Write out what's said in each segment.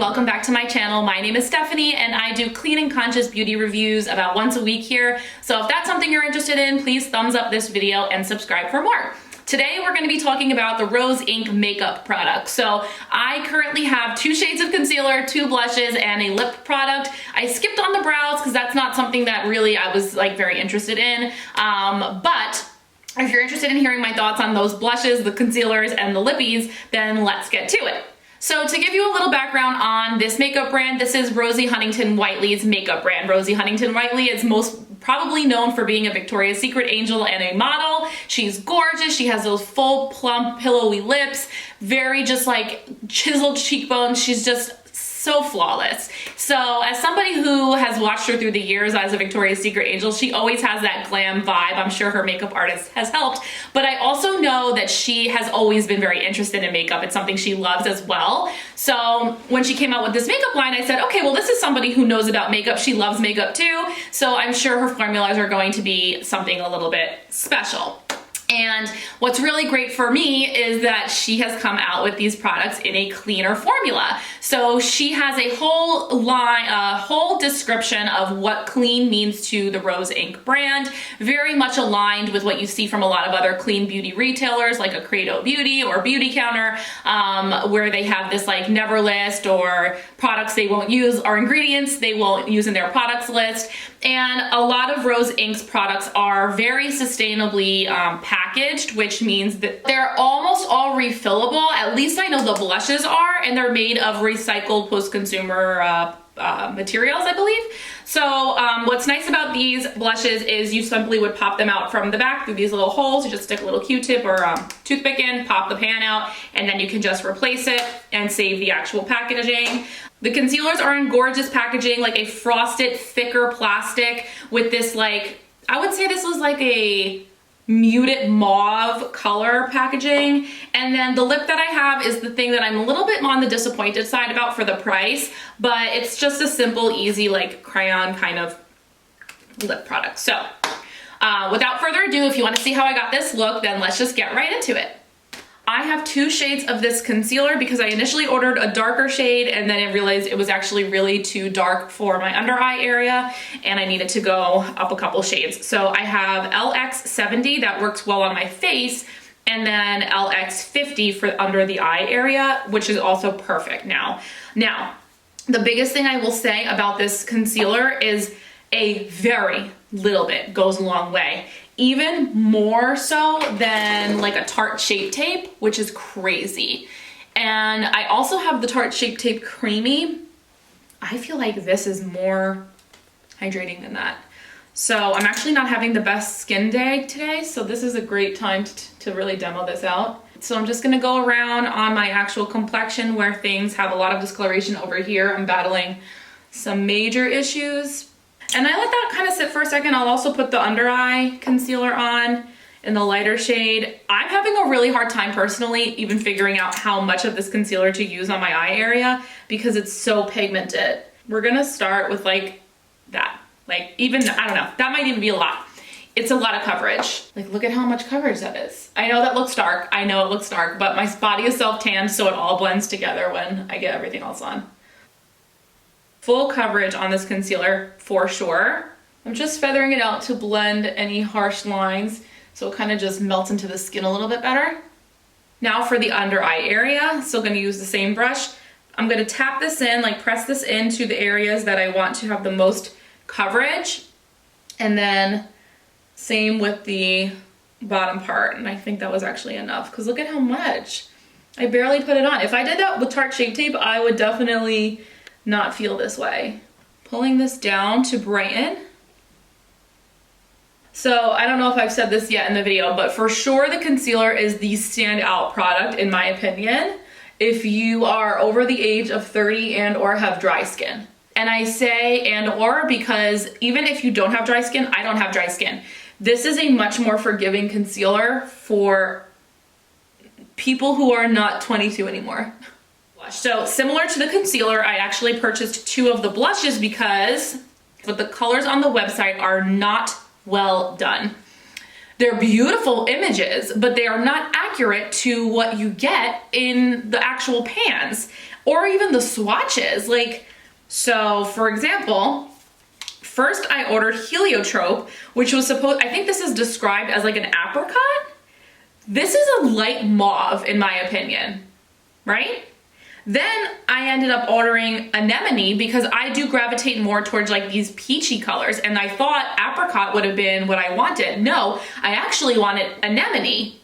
welcome back to my channel. My name is Stephanie and I do clean and conscious beauty reviews about once a week here. So if that's something you're interested in, please thumbs up this video and subscribe for more. Today we're going to be talking about the Rose Inc makeup product. So I currently have 2 shades of concealer, 2 blushes, and a lip product. I skipped on the brows because that's not something that really I was like very interested in. But if you're interested in hearing my thoughts on those blushes, the concealers, and the lippies, then let's get to it. So to give you a little background on this makeup brand, this is Rosie Huntington-Whiteley's makeup brand. Rosie Huntington-Whiteley is most probably known for being a Victoria's Secret angel and a model. She's gorgeous. She has those full, plump, pillowy lips, very just like chiseled cheekbones. She's just so flawless. So as somebody who has watched her through the years as a Victoria's Secret angel, she always has that glam vibe. I'm sure her makeup artist has helped, but I also know that she has always been very interested in makeup. It's something she loves as well. So when she came out with this makeup line, I said, okay, well, this is somebody who knows about makeup. She loves makeup too. So I'm sure her formulas are going to be something a little bit special. And what's really great for me is that she has come out with these products in a cleaner formula. So she has a whole line, a whole description of what clean means to the Rose Inc brand, very much aligned with what you see from a lot of other clean beauty retailers like a Credo Beauty or Beauty Counter, where they have this like never list or products they won't use or ingredients they won't use in their products list. And a lot of Rose Inc's products are very sustainably packaged, which means that they're almost all refillable. At least I know the blushes are, and they're made of recycled post-consumer materials, I believe. So what's nice about these blushes is you simply would pop them out from the back through these little holes. You just stick a little Q-tip or toothpick in, pop the pan out, and then you can just replace it and save the actual packaging. The concealers are in gorgeous packaging, like a frosted, thicker plastic with this like, I would say this was like a muted mauve color packaging. And then the lip that I have is the thing that I'm a little bit on the disappointed side about for the price, but it's just a simple, easy, like crayon kind of lip product. So without further ado, if you want to see how I got this look, then let's just get right into it. I have 2 shades of this concealer because I initially ordered a darker shade and then I realized it was actually really too dark for my under eye area and I needed to go up a couple shades. So I have LX70 that works well on my face and then LX50 for under the eye area, which is also perfect now. Now, the biggest thing I will say about this concealer is a very little bit goes a long way. Even more so than like a Tarte Shape Tape, which is crazy. And I also have the Tarte Shape Tape Creamy. I feel like this is more hydrating than that. So I'm actually not having the best skin day today, so this is a great time to really demo this out. So I'm just gonna go around on my actual complexion where things have a lot of discoloration over here. I'm battling some major issues. And I let that kind of sit for a second. I'll also put the under eye concealer on in the lighter shade. I'm having a really hard time personally even figuring out how much of this concealer to use on my eye area because it's so pigmented. We're gonna start with like that. Like even, I don't know, that might even be a lot. It's a lot of coverage. Like look at how much coverage that is. I know that looks dark. I know it looks dark, but my body is self-tanned so it all blends together when I get everything else on. Full coverage on this concealer for sure. I'm just feathering it out to blend any harsh lines so it kind of just melts into the skin a little bit better. Now for the under eye area, still gonna use the same brush. I'm gonna tap this in, like press this into the areas that I want to have the most coverage. And then same with the bottom part. And I think that was actually enough because look at how much. I barely put it on. If I did that with Tarte Shape Tape, I would definitely not feel this way. Pulling this down to brighten. So I don't know if I've said this yet in the video, but for sure the concealer is the standout product in my opinion if you are over the age of 30 and or have dry skin. And I say and or because even if you don't have dry skin, I don't have dry skin. This is a much more forgiving concealer for people who are not 22 anymore. So similar to the concealer, I actually purchased 2 of the blushes because the colors on the website are not well done. They're beautiful images, but they are not accurate to what you get in the actual pans. or even the swatches. Like, so for example, first I ordered Heliotrope, which was I think this is described as like an apricot. This is a light mauve in my opinion, right? Then I ended up ordering Anemone because I do gravitate more towards like these peachy colors, and I thought apricot would have been what I wanted. No, I actually wanted Anemone.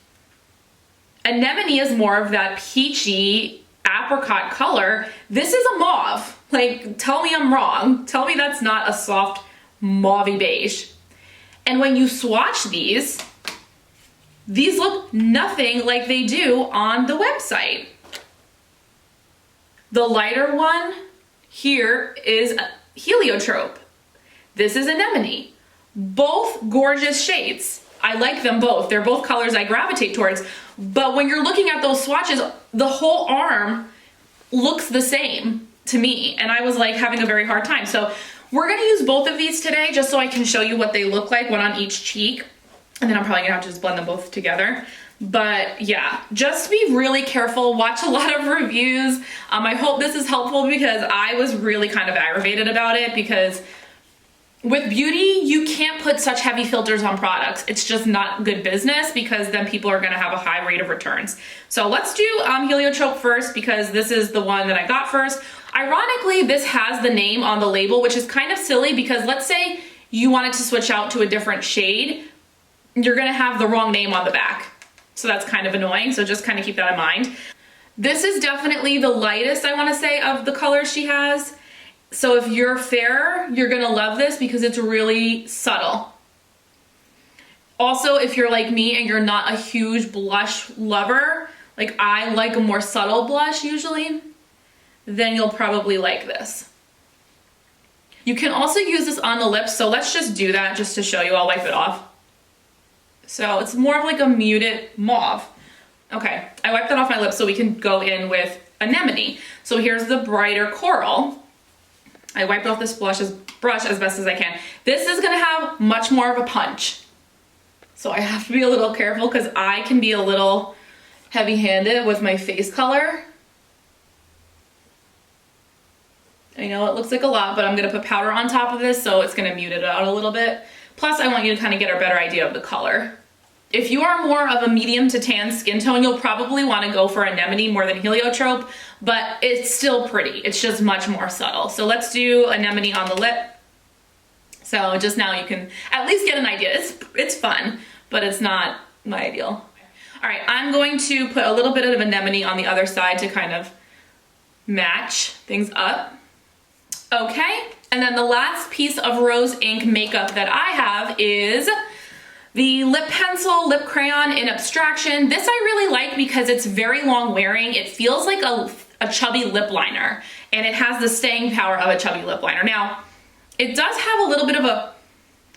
Anemone is more of that peachy apricot color. This is a mauve. Like, tell me I'm wrong. Tell me that's not a soft mauvey beige. And when you swatch these look nothing like they do on the website. The lighter one here is Heliotrope. This is Anemone. Both gorgeous shades. I like them both. They're both colors I gravitate towards. But when you're looking at those swatches, the whole arm looks the same to me. And I was like having a very hard time. So we're gonna use both of these today just so I can show you what they look like, one on each cheek. And then I'm probably gonna have to just blend them both together. But yeah, just be really careful, watch a lot of reviews. I hope this is helpful because I was really kind of aggravated about it, because with beauty, you can't put such heavy filters on products. It's just not good business, because then people are gonna have a high rate of returns. So let's do Heliotrope first, because this is the one that I got first. Ironically, this has the name on the label, which is kind of silly, because let's say you wanted to switch out to a different shade, you're gonna have the wrong name on the back. So that's kind of annoying, so just kind of keep that in mind. This is definitely the lightest, I wanna say, of the colors she has. So if you're fair, you're gonna love this because it's really subtle. Also, if you're like me and you're not a huge blush lover, like I like a more subtle blush usually, then you'll probably like this. You can also use this on the lips, so let's just do that just to show you. I'll wipe it off. So it's more of like a muted mauve. Okay, I wiped that off my lips so we can go in with Anemone. So here's the brighter coral. I wiped off this brush as best as I can. This is gonna have much more of a punch. So I have to be a little careful because I can be a little heavy-handed with my face color. I know it looks like a lot, but I'm gonna put powder on top of this, so it's gonna mute it out a little bit. Plus, I want you to kind of get a better idea of the color. If you are more of a medium to tan skin tone, you'll probably want to go for Anemone more than Heliotrope, but it's still pretty. It's just much more subtle. So let's do Anemone on the lip. So just now you can at least get an idea. It's fun, but it's not my ideal. All right, I'm going to put a little bit of Anemone on the other side to kind of match things up. Okay, and then the last piece of rose ink makeup that I have is the lip pencil, lip crayon in Abstraction. This I really like because it's very long wearing. It feels like a chubby lip liner, and it has the staying power of a chubby lip liner. Now, it does have a little bit of a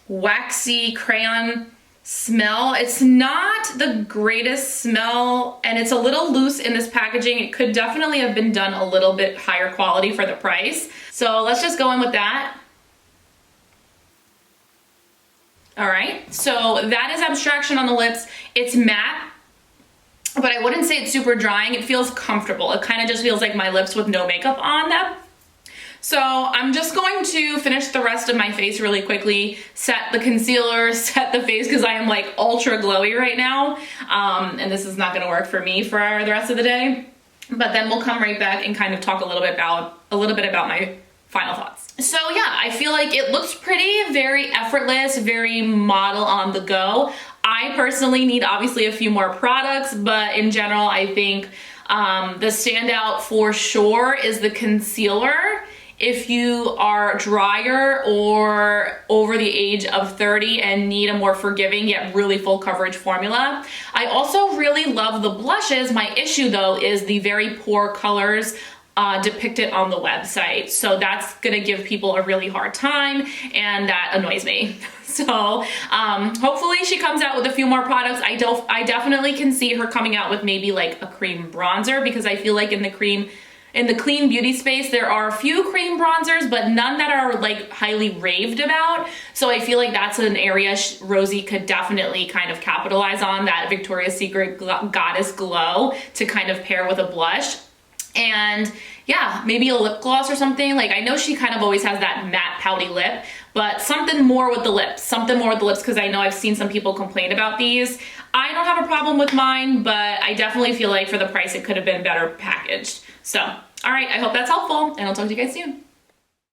waxy crayon smell. It's not the greatest smell, and it's a little loose in this packaging. It could definitely have been done a little bit higher quality for the price. So let's just go in with that. All right, so that is Abstraction on the lips. It's matte, but I wouldn't say it's super drying. It feels comfortable. It kind of just feels like my lips with no makeup on them. So I'm just going to finish the rest of my face really quickly, set the concealer, set the face, because I am like ultra glowy right now. And this is not gonna work for me for the rest of the day. But then we'll come right back and kind of talk a little bit about my final thoughts. So yeah, I feel like it looks pretty, very effortless, very model on the go. I personally need obviously a few more products, but in general, I think the standout for sure is the concealer. If you are drier or over the age of 30 and need a more forgiving yet really full coverage formula. I also really love the blushes. My issue though is the very poor colors depicted on the website. So that's gonna give people a really hard time, and that annoys me. So hopefully she comes out with a few more products. I definitely can see her coming out with maybe like a cream bronzer, because I feel like in the clean beauty space, there are a few cream bronzers, but none that are like highly raved about. So I feel like that's an area Rosie could definitely kind of capitalize on, that Victoria's Secret Goddess glow to kind of pair with a blush. And yeah, maybe a lip gloss or something. Like, I know she kind of always has that matte pouty lip, but something more with the lips, because I know I've seen some people complain about these. I don't have a problem with mine, but I definitely feel like for the price it could have been better packaged. So, all right, I hope that's helpful, and I'll talk to you guys soon.